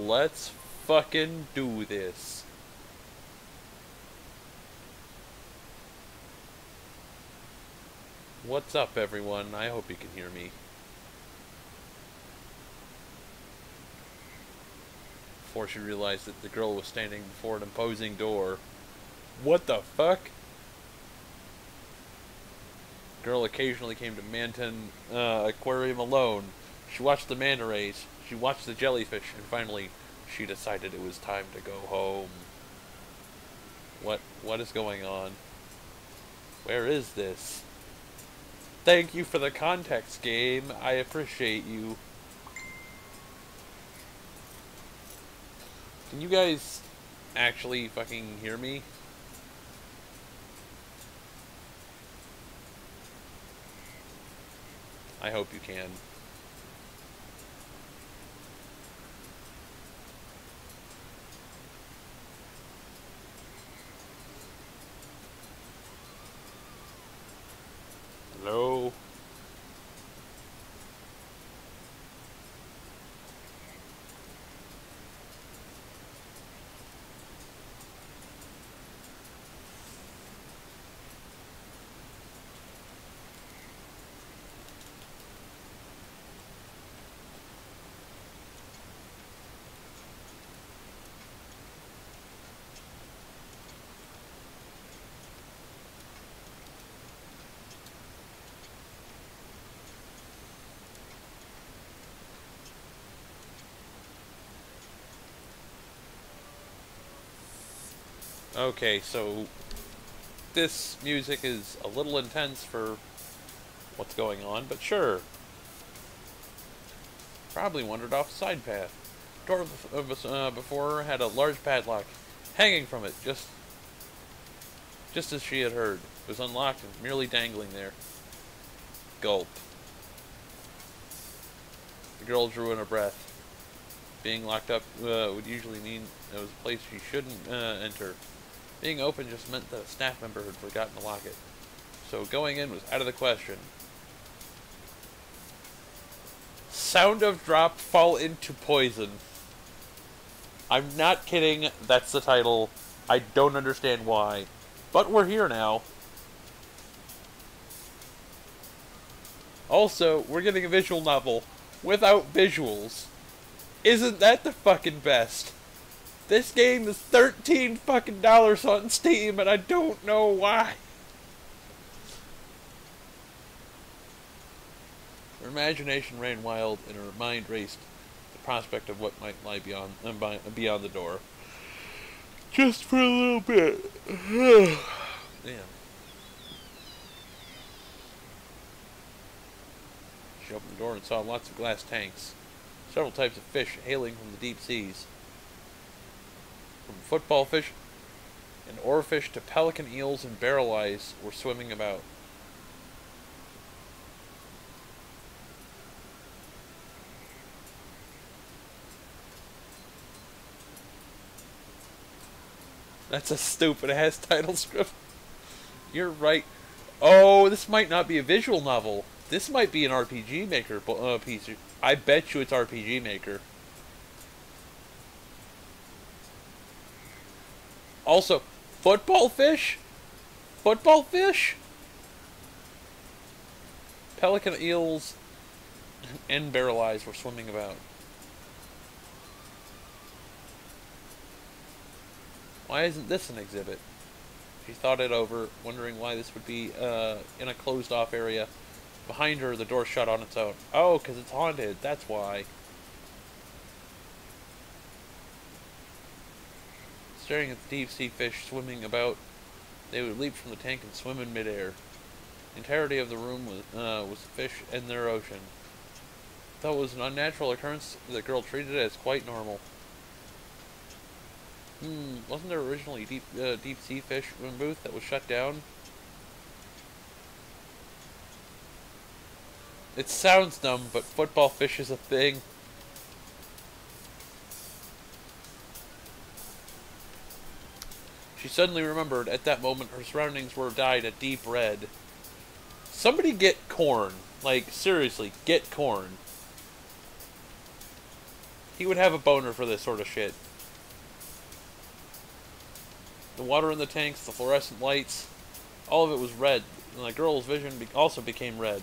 let's fucking do this. What's up, everyone? I hope you can hear me. Before she realized that the girl was standing before an imposing door. What the fuck? The girl occasionally came to Manton Aquarium alone. She watched the manta rays. She watched the jellyfish, and finally, she decided it was time to go home. What is going on? Where is this? Thank you for the context, game. I appreciate you. Can you guys actually fucking hear me? I hope you can. Hello? Okay, so this music is a little intense for what's going on, but sure. Probably wandered off a side path. Door before had a large padlock hanging from it, just as she had heard. It was unlocked and merely dangling there. Gulp. The girl drew in a breath. Being locked up would usually mean it was a place she shouldn't enter. Being open just meant that a staff member had forgotten to lock it. So going in was out of the question. Sound of drop fall into poison. I'm not kidding, that's the title. I don't understand why. But we're here now. Also, we're getting a visual novel without visuals. Isn't that the fucking best? This game is $13 fucking on Steam, and I don't know why. Her imagination ran wild, and her mind raced the prospect of what might lie beyond the door. Just for a little bit. Damn. She opened the door and saw lots of glass tanks. Several types of fish hailing from the deep seas. From football fish and oarfish to pelican eels and barrel eyes were swimming about. That's a stupid ass title script. You're right. Oh, this might not be a visual novel. This might be an RPG Maker piece. I bet you it's RPG Maker. Also, football fish? Football fish? Pelican eels and barrel eyes were swimming about. Why isn't this an exhibit? She thought it over, wondering why this would be in a closed-off area. Behind her, the door shut on its own. Oh, because it's haunted. That's why. Staring at the deep-sea fish swimming about, they would leap from the tank and swim in midair. The entirety of the room was fish in their ocean. Though it was an unnatural occurrence, the girl treated it as quite normal. Wasn't there originally deep sea fish booth that was shut down? It sounds dumb, but football fish is a thing. She suddenly remembered at that moment her surroundings were dyed a deep red. Somebody get corn. Like, seriously, get corn. He would have a boner for this sort of shit. The water in the tanks, the fluorescent lights, all of it was red, and the girl's vision also became red.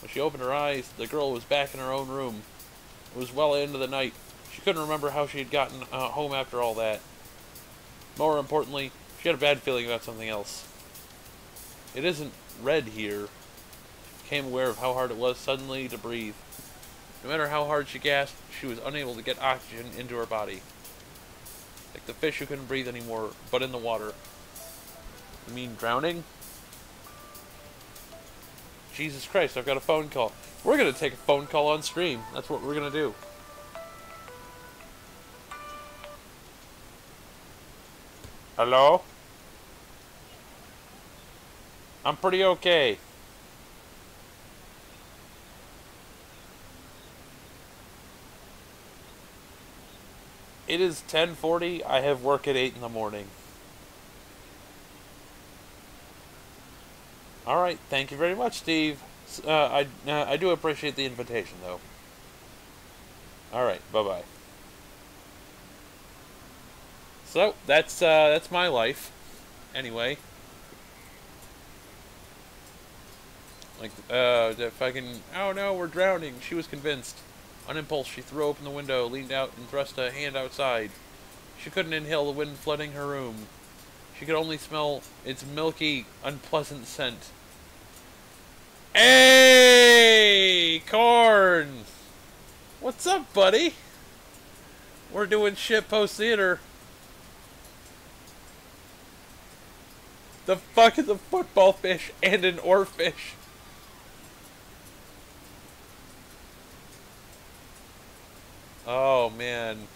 When she opened her eyes, the girl was back in her own room. It was well into the night. She couldn't remember how she had gotten home after all that. More importantly, she had a bad feeling about something else. It isn't red here. She became aware of how hard it was suddenly to breathe. No matter how hard she gasped, she was unable to get oxygen into her body. Like the fish who couldn't breathe anymore, but in the water. You mean drowning? Jesus Christ, I've got a phone call. We're going to take a phone call on stream. That's what we're going to do. Hello? I'm pretty okay. It is 10:40. I have work at 8 in the morning. Alright, thank you very much, Steve. I do appreciate the invitation, though. Alright, bye-bye. So, that's my life. Anyway. Like, if I can... Oh no, we're drowning. She was convinced. On impulse, she threw open the window, leaned out, and thrust a hand outside. She couldn't inhale the wind flooding her room. She could only smell its milky, unpleasant scent. Hey! Corn! What's up, buddy? We're doing shitpost theater. The fuck is a football fish and an oarfish? Oh, man.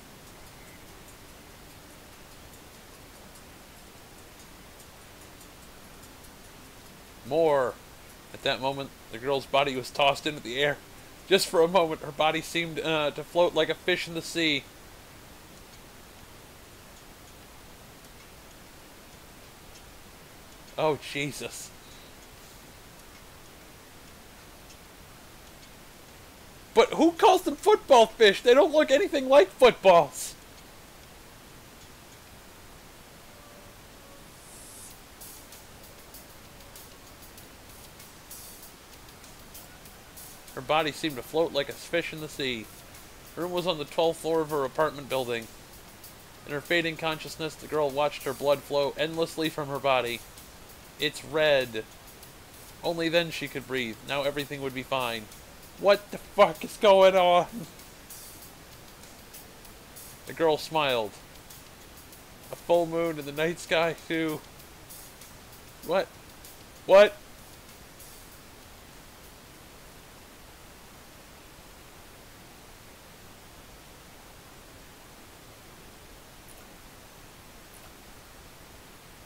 More. At that moment, the girl's body was tossed into the air. Just for a moment, her body seemed to float like a fish in the sea. Oh, Jesus. But who calls them football fish? They don't look anything like footballs. Her body seemed to float like a fish in the sea. Her room was on the 12th floor of her apartment building. In her fading consciousness, the girl watched her blood flow endlessly from her body. It's red. Only then she could breathe. Now everything would be fine. What the fuck is going on? The girl smiled. A full moon in the night sky, too. What? What?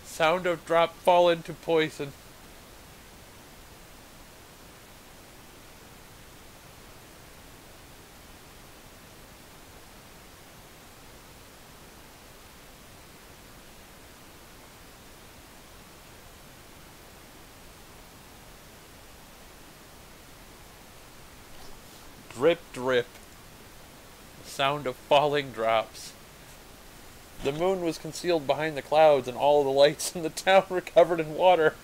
Sound of drop fall into poison. Drip, drip. The sound of falling drops. The moon was concealed behind the clouds, and all of the lights in the town were covered in water.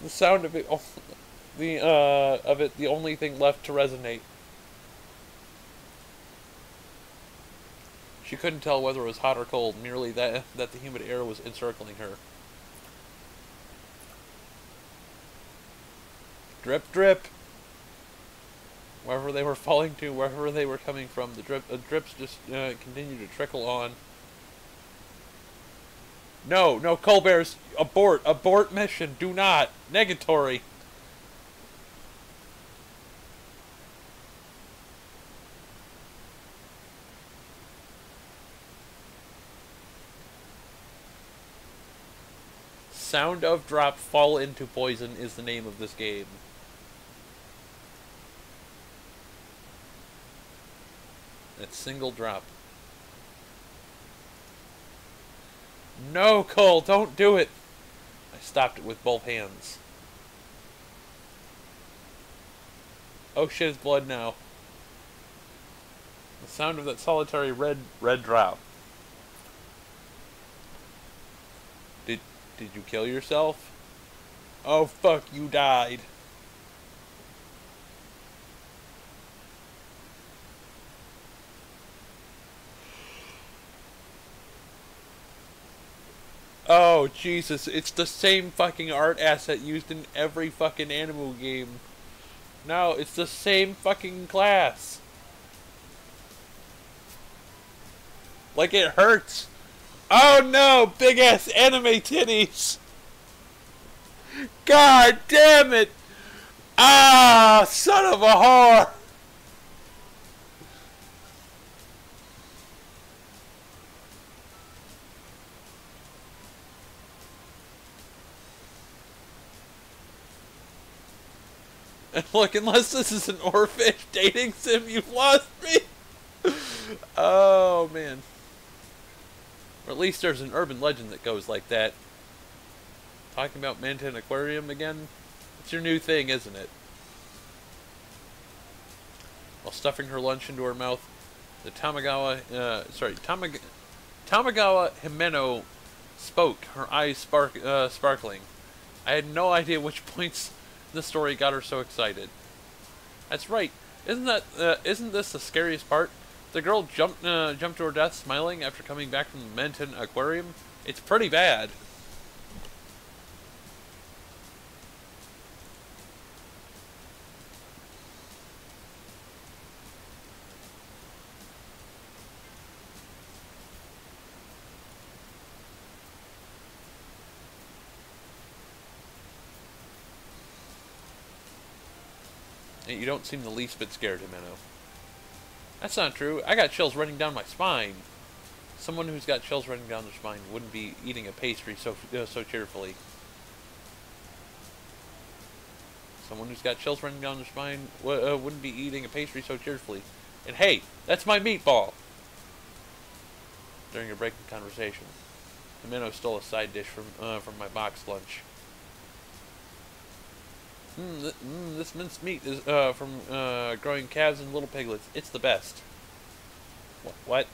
The sound of it, the only thing left to resonate. She couldn't tell whether it was hot or cold, merely that the humid air was encircling her. Drip, drip. Wherever they were falling to, wherever they were coming from, the drips just continued to trickle on. No, no, Colbert's abort mission, do not, negatory. Sound of drop fall into poison is the name of this game. That's single drop. No, Cole, don't do it! I stopped it with both hands. Oh shit, it's blood now. The sound of that solitary red drop. Did you kill yourself? Oh fuck, you died. Oh Jesus, it's the same fucking art asset used in every fucking animal game. No, it's the same fucking class. Like, it hurts. Oh no, big ass anime titties. God damn it. Ah, son of a whore. And look, unless this is an Oarfish dating sim, you've lost me. Oh man. Or at least there's an urban legend that goes like that. Talking about Manton Aquarium again? It's your new thing, isn't it? While stuffing her lunch into her mouth, the Tamagawa Himeno spoke, her eyes sparkling. I had no idea which points in the story got her so excited. That's right. Isn't this the scariest part? The girl jumped to her death smiling after coming back from the Manton Aquarium. It's pretty bad. You don't seem the least bit scared, Himeno. That's not true. I got chills running down my spine. Someone who's got chills running down their spine wouldn't be eating a pastry so cheerfully. Someone who's got chills running down their spine wouldn't be eating a pastry so cheerfully. And hey, that's my meatball! During a break in conversation, Himeno stole a side dish from my box lunch. This minced meat is from growing calves and little piglets. It's the best. What?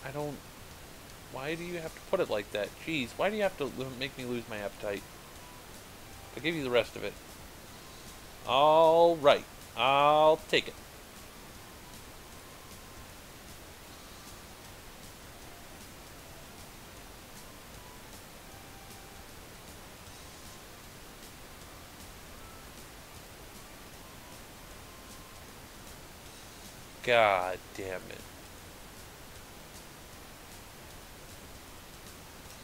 I don't... Why do you have to put it like that? Jeez, why do you have to make me lose my appetite? I'll give you the rest of it. Alright, I'll take it. God damn it.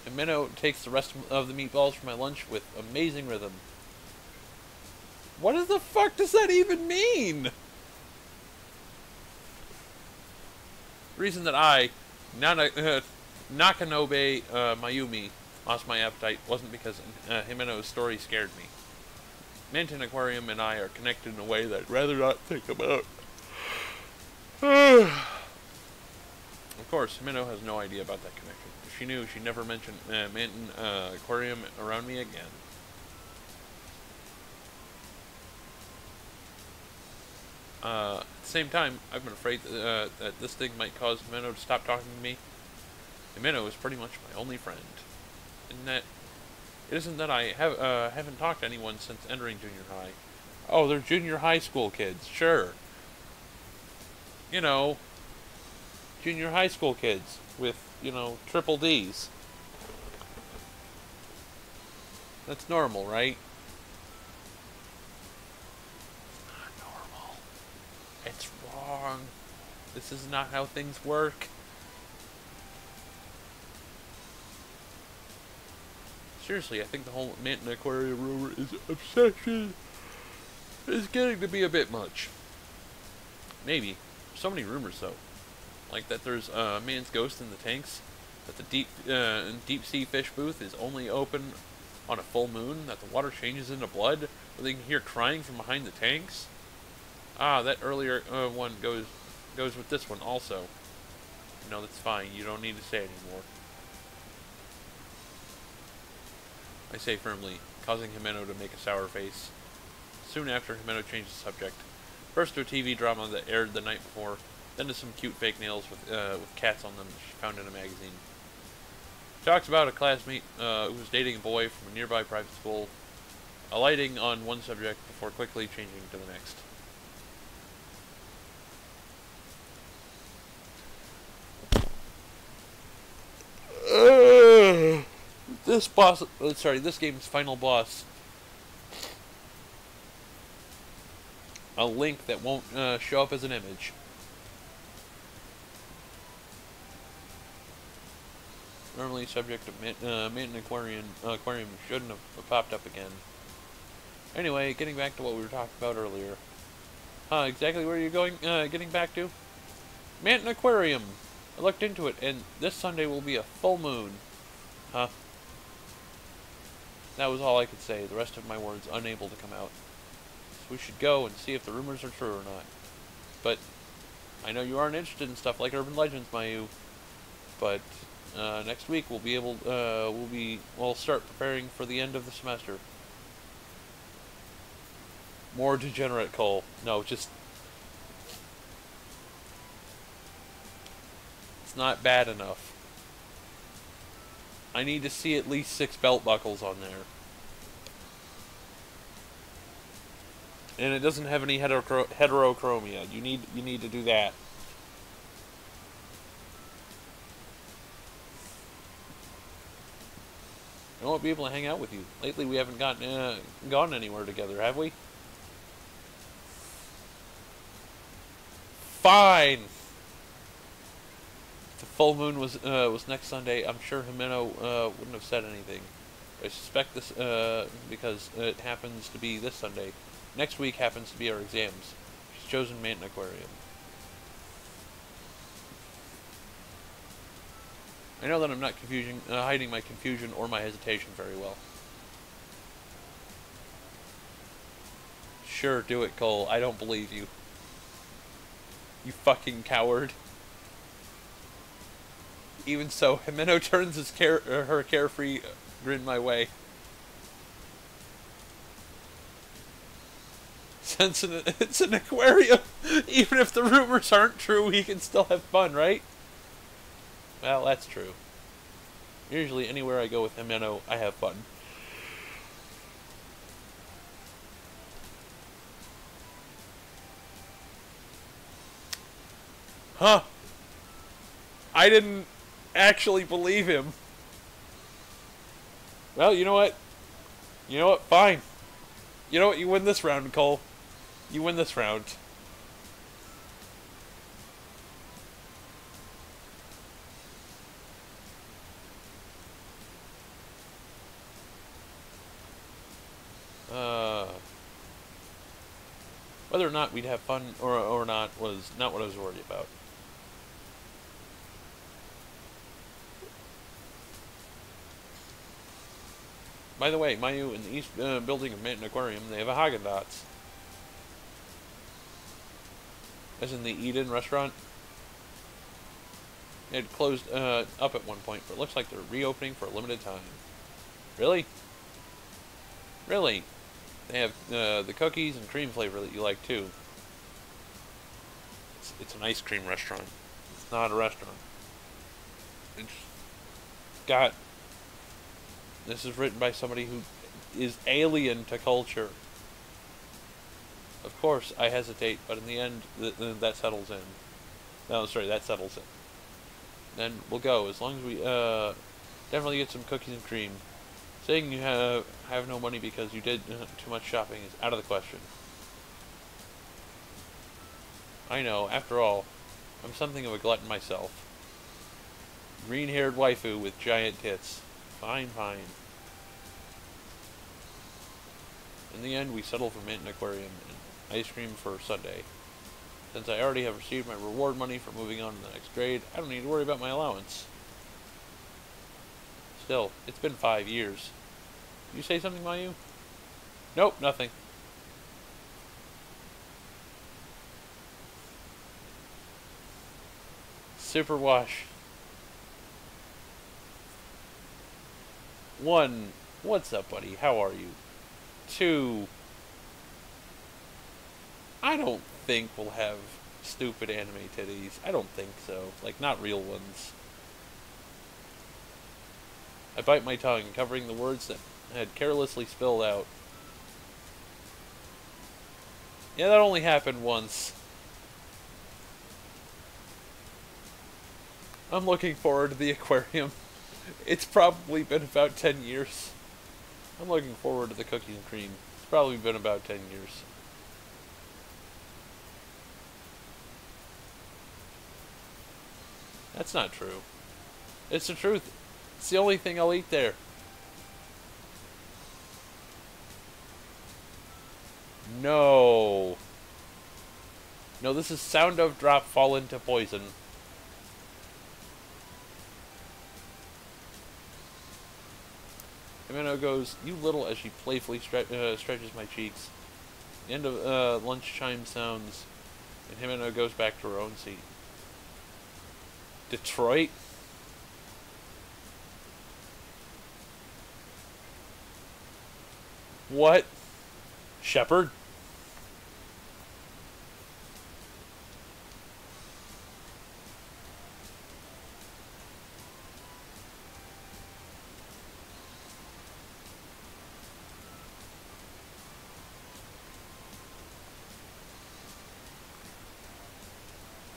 And Minnow takes the rest of the meatballs from my lunch with amazing rhythm. What the fuck does that even mean? The reason that I, Nakanobe Mayumi, lost my appetite wasn't because Himeno's story scared me. Manton Aquarium and I are connected in a way that I'd rather not think about. Of course, Himeno has no idea about that connection. If she knew, she'd never mention Manton Aquarium around me again. At the same time, I've been afraid that this thing might cause Himeno to stop talking to me. Himeno is pretty much my only friend. And that it isn't that I haven't talked to anyone since entering junior high. Oh, they're junior high school kids, sure. You know, junior high school kids with, you know, triple D's. That's normal, right? It's not normal. It's wrong. This is not how things work. Seriously, I think the whole Manton Aquarium rumor obsession is getting to be a bit much. Maybe. So many rumors though, like that there's a man's ghost in the tanks, that the deep sea fish booth is only open on a full moon, that the water changes into blood, or they can hear crying from behind the tanks. Ah, that earlier one goes with this one also. No, that's fine. You don't need to say it anymore. I say firmly, causing Himeno to make a sour face. soon after, Himeno changed the subject. First to a TV drama that aired the night before, then to some cute fake nails with cats on them that she found in a magazine. She talks about a classmate who was dating a boy from a nearby private school, alighting on one subject before quickly changing to the next. This game's final boss. A link that won't show up as an image. Normally subject to Manton Aquarium shouldn't have popped up again. Anyway, getting back to what we were talking about earlier. Exactly where are you going, getting back to? Manton Aquarium! I looked into it, and this Sunday will be a full moon. Huh? That was all I could say, the rest of my words unable to come out. So we should go and see if the rumors are true or not. But I know you aren't interested in stuff like urban legends, Mayu. But next week we'll start preparing for the end of the semester. More degenerate Cole. No, just it's not bad enough. I need to see at least 6 belt buckles on there. And it doesn't have any heterochromia. You need to do that. I won't be able to hang out with you. Lately we haven't gone anywhere together, have we? Fine! If the full moon was next Sunday, I'm sure Himeno wouldn't have said anything. I suspect this because it happens to be this Sunday. Next week happens to be our exams. She's chosen Manton Aquarium. I know that I'm not hiding my confusion or my hesitation very well. Sure, do it, Cole. I don't believe you. You fucking coward. Even so, Himeno turns her carefree grin my way. Since it's an aquarium, even if the rumors aren't true, he can still have fun, right? Well, that's true. Usually, anywhere I go with Himeno, I have fun. Huh. I didn't actually believe him. Well, you know what? You know what? Fine. You know what? You win this round, Cole. You win this round. Whether or not we'd have fun or not was not what I was worried about. By the way, Mayu, in the east building of Manton Aquarium, they have a Haagen-Dazs. As in the Eden restaurant. It had closed up at one point, but it looks like they're reopening for a limited time. Really? Really? They have the cookies and cream flavor that you like, too. It's an ice cream restaurant. It's not a restaurant. It's got... This is written by somebody who is alien to culture. Of course, I hesitate, but in the end, that settles in. No, sorry, that settles in. Then we'll go, as long as we definitely get some cookies and cream. Saying you have no money because you did too much shopping is out of the question. I know, after all, I'm something of a glutton myself. Green-haired waifu with giant tits. Fine, fine. In the end, we settle for Manton Aquarium and ice cream for Sunday. Since I already have received my reward money for moving on to the next grade, I don't need to worry about my allowance. Still, it's been 5 years. Did you say something, Mayu? Nope, nothing. Super Wash. 1. What's up, buddy? How are you? 2. I don't think we'll have stupid anime titties. I don't think so. Like, not real ones. I bite my tongue, covering the words that had carelessly spilled out. Yeah, that only happened once. I'm looking forward to the aquarium. It's probably been about 10 years. I'm looking forward to the cookies and cream. It's probably been about 10 years. That's not true. It's the truth. It's the only thing I'll eat there. No. No, this is sound of drop fall into poison. Himeno goes, "You little," as she playfully stretches my cheeks. The end of lunch chime sounds, and Himeno goes back to her own seat. Detroit? What? Shepherd?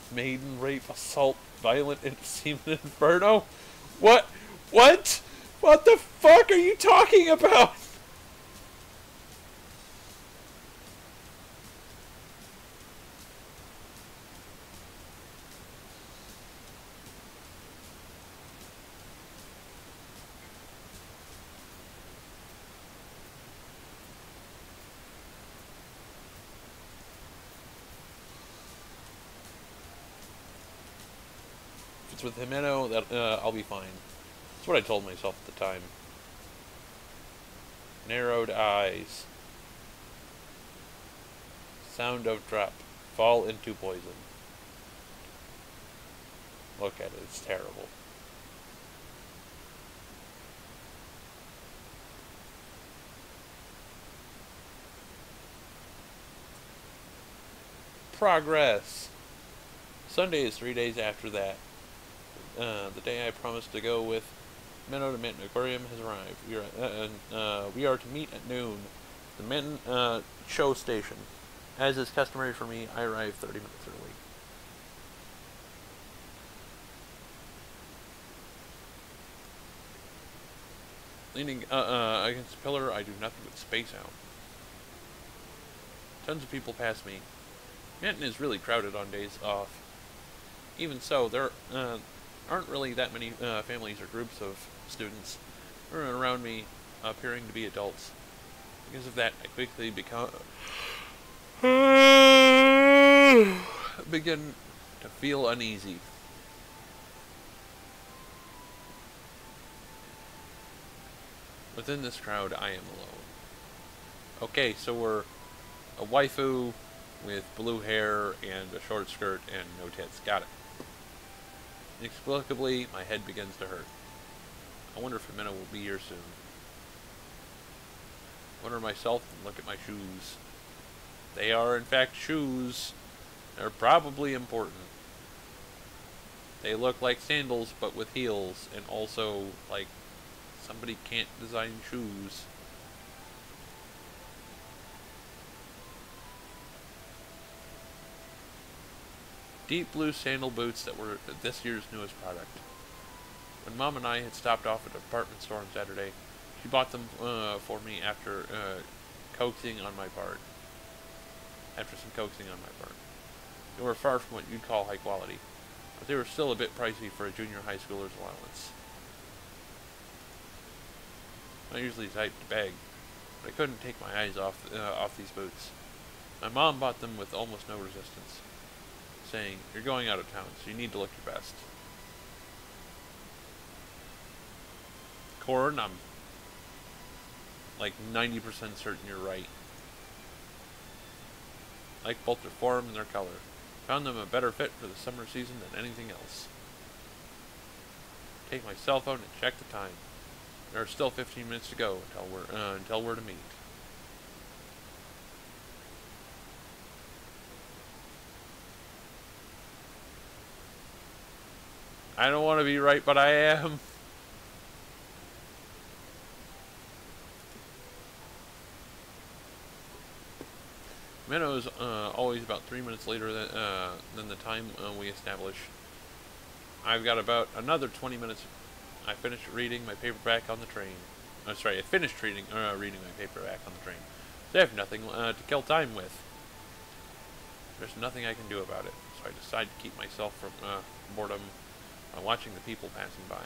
Maiden rape, assault, violent, and semen inferno? What? What? What the fuck are you talking about? If it's with Himeno, that I'll be fine. That's what I told myself at the time. Narrowed eyes. Sound of drop. Fall into poison. Look at it, it's terrible. Progress. Sunday is 3 days after that. The day I promised to go with Minnow to Mitten Aquarium has arrived. We are to meet at noon. The Mitten show station. As is customary for me, I arrive 30 minutes early. Leaning against a pillar, I do nothing but space out. Tons of people pass me. Mitten is really crowded on days off. Even so, there aren't really that many families or groups of students around me appearing to be adults. Because of that, I quickly begin to feel uneasy. Within this crowd, I am alone. Okay, so we're a waifu with blue hair and a short skirt and no tits. Got it. Inexplicably, my head begins to hurt. I wonder if Himeno will be here soon. I wonder myself and look at my shoes. They are, in fact, shoes. They're probably important. They look like sandals, but with heels, and also, like, somebody can't design shoes. Deep blue sandal boots that were this year's newest product. When Mom and I had stopped off at a department store on Saturday, she bought them for me after coaxing on my part. After some coaxing on my part. They were far from what you'd call high quality, but they were still a bit pricey for a junior high schooler's allowance. I usually type to beg, but I couldn't take my eyes off these boots. My mom bought them with almost no resistance, saying, "You're going out of town, so you need to look your best." Corn, I'm like 90% certain you're right. I like both their form and their color. Found them a better fit for the summer season than anything else. Take my cell phone and check the time. There are still 15 minutes to go until we're to meet. I don't want to be right, but I am. Minnow is always about 3 minutes later than the time we establish. I've got about another 20 minutes. I finished reading my paperback on the train. Oh, sorry, I finished reading my paperback on the train. So I have nothing to kill time with. There's nothing I can do about it. So I decide to keep myself from boredom by watching the people passing by.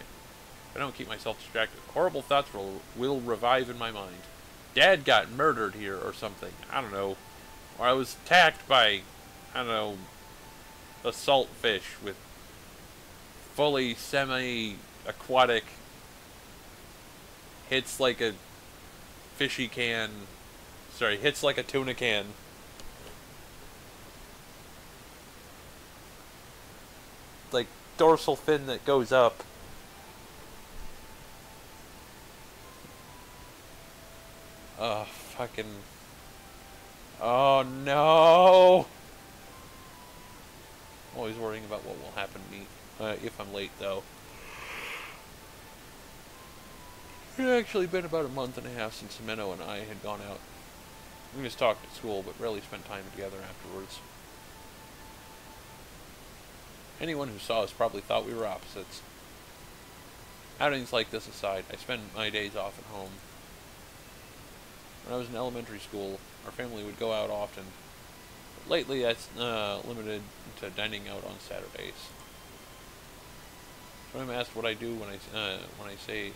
If I don't keep myself distracted, horrible thoughts will revive in my mind. Dad got murdered here or something. I don't know. Or I was attacked by, I don't know, a salt fish with fully semi-aquatic, hits like a fishy can, sorry, hits like a tuna can. Like dorsal fin that goes up. Oh, fucking... Oh, no! I'm always worrying about what will happen to me if I'm late, though. It had actually been about a month and a half since Minnow and I had gone out. We just talked at school, but rarely spent time together afterwards. Anyone who saw us probably thought we were opposites. Outings like this aside, I spend my days off at home. When I was in elementary school, our family would go out often. But lately, that's limited to dining out on Saturdays. So when I'm asked what I do when I stay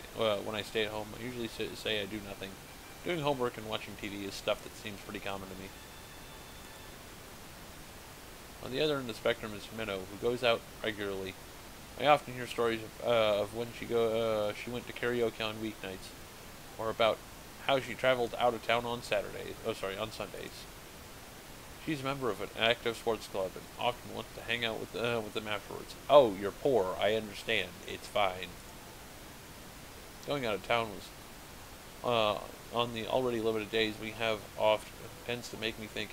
at home, I usually say I do nothing. Doing homework and watching TV is stuff that seems pretty common to me. On the other end of the spectrum is Minnow, who goes out regularly. I often hear stories of when she went to karaoke on weeknights, or about how she traveled out of town on on Sundays. She's a member of an active sports club and often wants to hang out with them afterwards. Oh, you're poor. I understand. It's fine. Going out of town was on the already limited days we have off tends to make me think.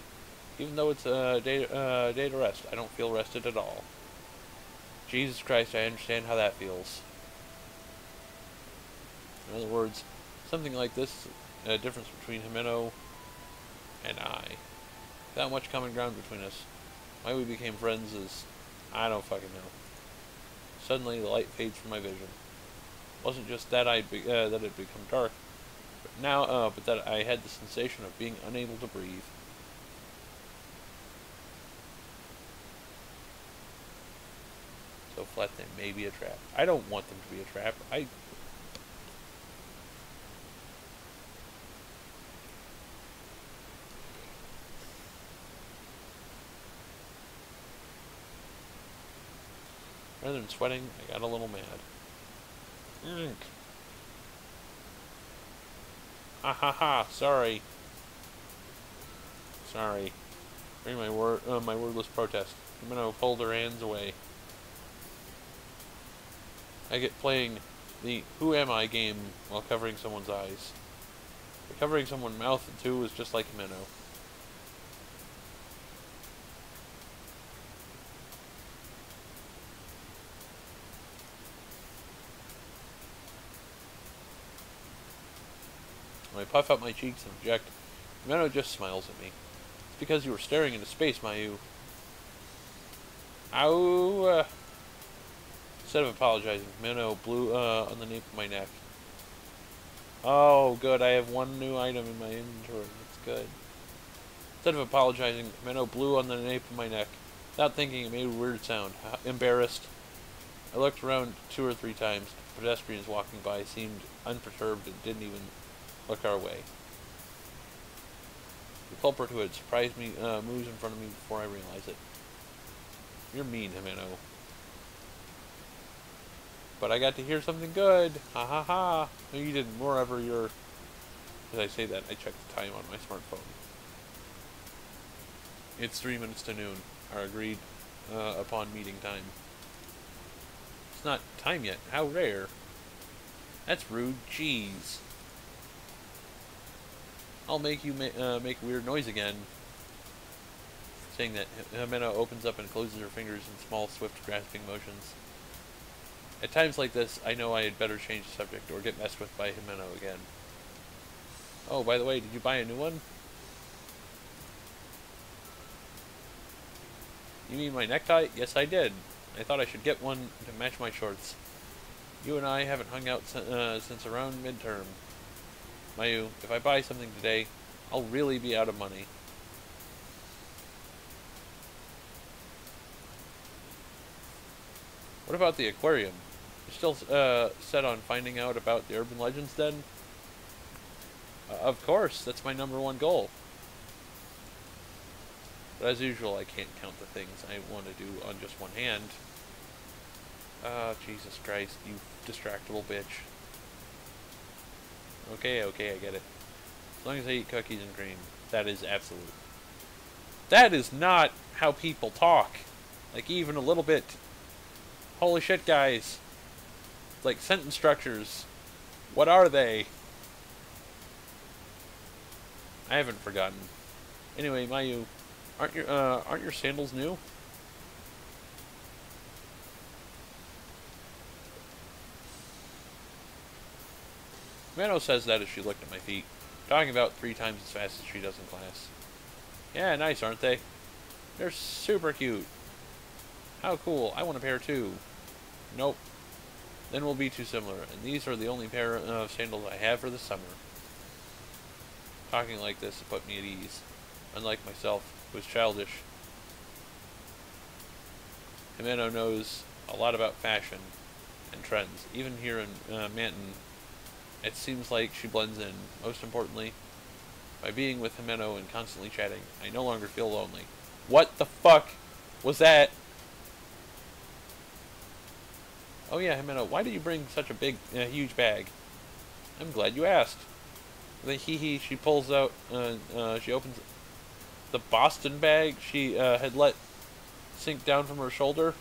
Even though it's a day to rest, I don't feel rested at all. Jesus Christ, I understand how that feels. In other words, something like this, a difference between Jimeno and I. Without much common ground between us. Why we became friends is, I don't fucking know. Suddenly, the light fades from my vision. It wasn't just that that it had become dark, but that I had the sensation of being unable to breathe. So flat they may be a trap. I don't want them to be a trap. Rather than sweating, I got a little mad. Ha ha ha, sorry. Sorry. Bring my wordless protest. Jimeno pulled her hands away. I get playing the Who Am I game while covering someone's eyes. But covering someone's mouth too is just like Jimeno. When I puff out my cheeks and object, Jimeno just smiles at me. It's because you were staring into space, Mayu. Ow! Instead of apologizing, Jimeno blew on the nape of my neck. Oh, good, I have one new item in my inventory. That's good. Instead of apologizing, Jimeno blew on the nape of my neck. Without thinking, it made a weird sound. Embarrassed. I looked around 2 or 3 times. Pedestrians walking by seemed unperturbed and didn't even look our way. The culprit who had surprised me moves in front of me before I realize it. You're mean, Jimeno. But I got to hear something good. Ha ha ha. No, you didn't. Moreover, you're... As I say that, I check the time on my smartphone. It's 3 minutes to noon. Our agreed upon meeting time. It's not time yet. How rare. That's rude. Jeez. I'll make you make a weird noise again. Saying that, Jimeno opens up and closes her fingers in small, swift, grasping motions. At times like this, I know I had better change the subject or get messed with by Jimeno again. Oh, by the way, did you buy a new one? You mean my necktie? Yes, I did. I thought I should get one to match my shorts. You and I haven't hung out since around midterm. Mayu, if I buy something today, I'll really be out of money. What about the aquarium? You're still set on finding out about the urban legends den? Of course, that's my #1 goal. But as usual, I can't count the things I want to do on just one hand. Jesus Christ, you distractible bitch. Okay, I get it. As long as I eat cookies and cream. That is absolute. That is not how people talk. Like, even a little bit. Holy shit, guys. Like, sentence structures. What are they? I haven't forgotten. Anyway, Mayu, aren't your sandals new? Mano says that as she looked at my feet, talking about 3 times as fast as she does in class. Yeah, nice, aren't they? They're super cute. How cool. I want a pair too. Nope. Then we'll be too similar, and these are the only pair of sandals I have for the summer. Talking like this put me at ease, unlike myself, who is childish. Himeno knows a lot about fashion and trends. Even here in Manton, it seems like she blends in. Most importantly, by being with Himeno and constantly chatting, I no longer feel lonely. What the fuck was that? Oh yeah, Himeno, why did you bring such a big, huge bag? I'm glad you asked. Then she pulls out, she opens the Boston bag she had let sink down from her shoulder.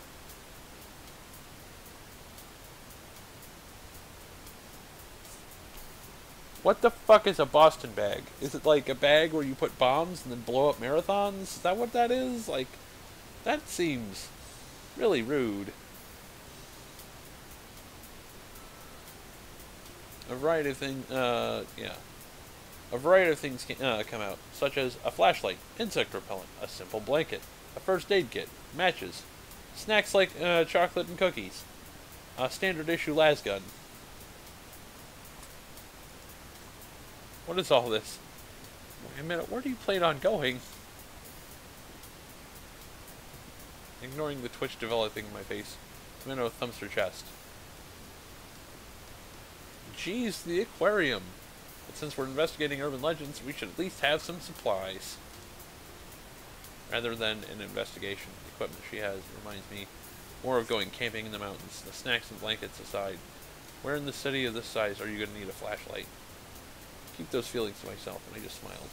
What the fuck is a Boston bag? Is it like a bag where you put bombs and then blow up marathons? Is that what that is? Like, that seems really rude. A variety of things, yeah. A variety of things can, come out, such as a flashlight, insect repellent, a simple blanket, a first aid kit, matches, snacks like chocolate and cookies, a standard issue las gun. What is all this? Wait a minute, where do you plan on going? Ignoring the twitch developing in my face, Minnow thumps her chest. Geez, the aquarium. But since we're investigating urban legends, we should at least have some supplies. Rather than an investigation, the equipment she has reminds me more of going camping in the mountains. The snacks and blankets aside, where in the city of this size are you going to need a flashlight? Keep those feelings to myself, and I just smiled.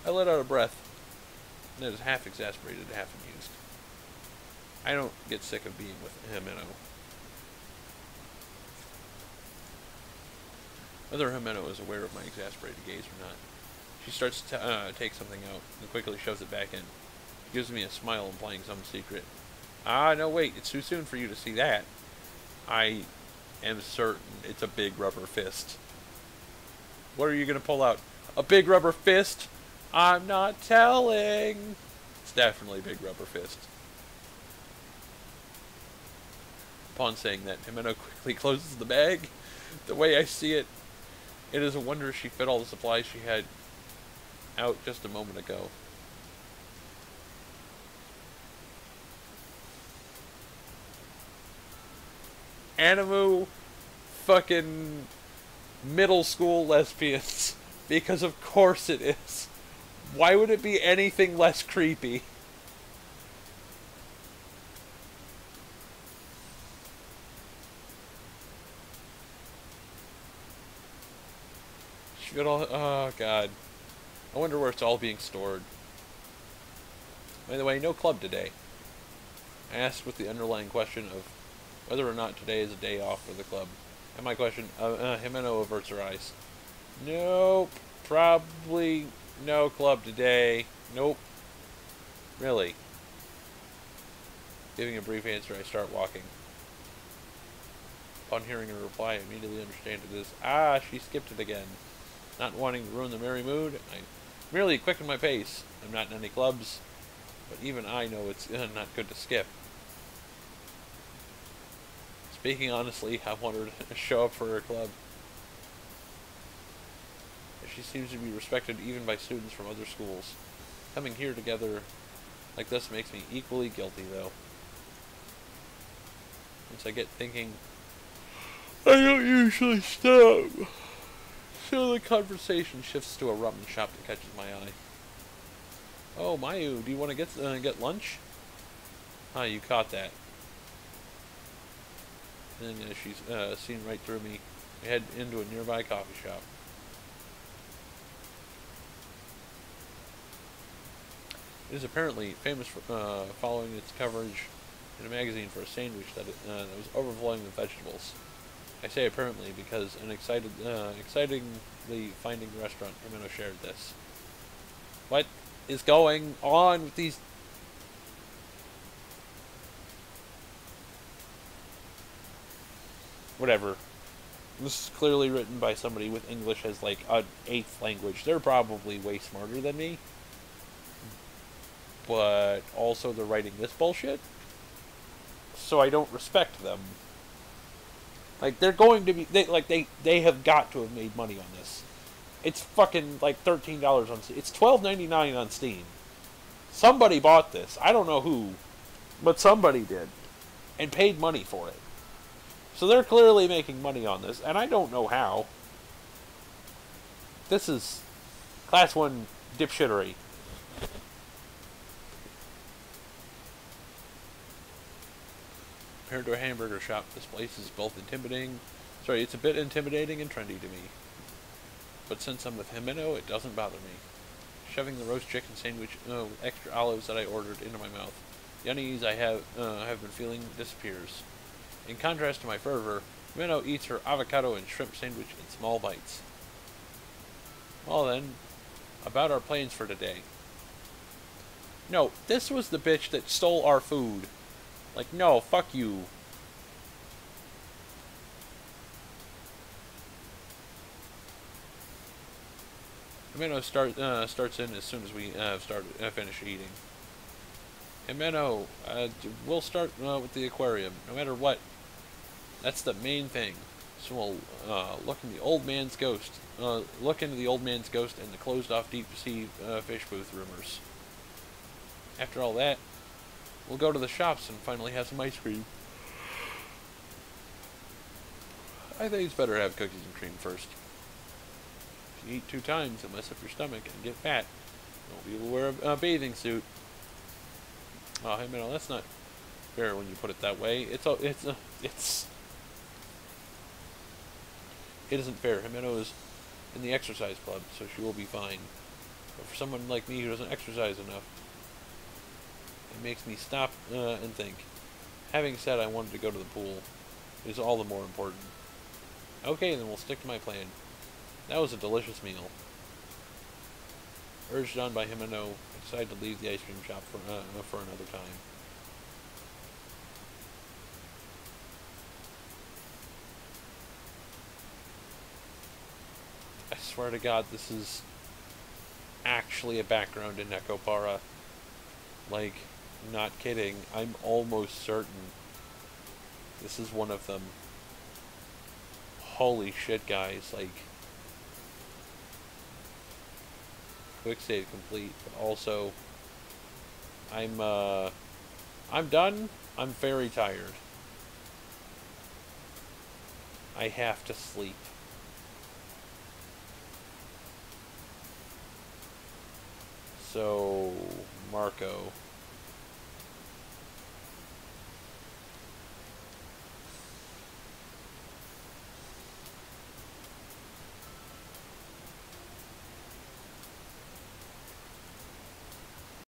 I let out a breath, and it was half exasperated, half amused. I don't get sick of being with Himeno. Whether Himeno is aware of my exasperated gaze or not, she starts to take something out and quickly shoves it back in. She gives me a smile implying some secret. Ah, no, wait, it's too soon for you to see that. I am certain it's a big rubber fist. What are you going to pull out? A big rubber fist? I'm not telling. It's definitely a big rubber fist. Upon saying that, Himeno quickly closes the bag. The way I see it, it is a wonder she fit all the supplies she had out just a moment ago. Animu fucking middle school lesbians. Because of course it is. Why would it be anything less creepy? Oh god. I wonder where it's all being stored. By the way, no club today. I asked with the underlying question of whether or not today is a day off for the club. And my question, Himeno averts her eyes. Nope. Probably no club today. Nope. Really. Giving a brief answer, I start walking. Upon hearing her reply, I immediately understand it is, she skipped it again. Not wanting to ruin the merry mood, I merely quicken my pace. I'm not in any clubs, but even I know it's not good to skip. Speaking honestly, I want her to show up for her club. She seems to be respected even by students from other schools. Coming here together like this makes me equally guilty, though. Once I get thinking, I don't usually stop. So the conversation shifts to a ramen shop that catches my eye. Oh, Mayu, do you want to get lunch? You caught that. And she's seen right through me. We head into a nearby coffee shop. It is apparently famous for following its coverage in a magazine for a sandwich that was overflowing with vegetables. I say apparently because an excitingly finding restaurant Himeno shared this. What is going on with these? Whatever. This is clearly written by somebody with English as like an 8th language. They're probably way smarter than me. But also they're writing this bullshit. So I don't respect them. Like, they're going to be, they have got to have made money on this. It's fucking like $13 on Steam. It's $12.99 on Steam. Somebody bought this. I don't know who, but somebody did. And paid money for it. So they're clearly making money on this, and I don't know how. This is class 1 dipshittery. Compared to a hamburger shop, this place is both intimidating. Sorry, it's a bit intimidating and trendy to me. But since I'm with Himeno, it doesn't bother me. Shoving the roast chicken sandwich with extra olives that I ordered into my mouth, the unease I have been feeling disappears. In contrast to my fervor, Himeno eats her avocado and shrimp sandwich in small bites. Well then, about our plans for today. No, this was the bitch that stole our food. Like, no, fuck you. Himeno starts in as soon as we finish eating. Himeno, we'll start with the aquarium, no matter what. That's the main thing. So we'll look into the old man's ghost and the closed-off deep-sea fish booth rumors. After all that, we'll go to the shops and finally have some ice cream. I think it's better to have cookies and cream first. If you eat 2 times, it'll mess up your stomach and get fat. Don't be able to wear a bathing suit. Oh, hey, man, that's not fair when you put it that way. It isn't fair. Himeno is in the exercise club, so she will be fine. But for someone like me who doesn't exercise enough, it makes me stop and think. Having said I wanted to go to the pool, it is all the more important. Okay, then we'll stick to my plan. That was a delicious meal. Urged on by Himeno, I decided to leave the ice cream shop for another time. I swear to God, this is actually a background in Nekopara. Like, not kidding. I'm almost certain this is one of them. Holy shit, guys. Like, quick save complete, but also I'm done. I'm very tired. I have to sleep. So, Marco.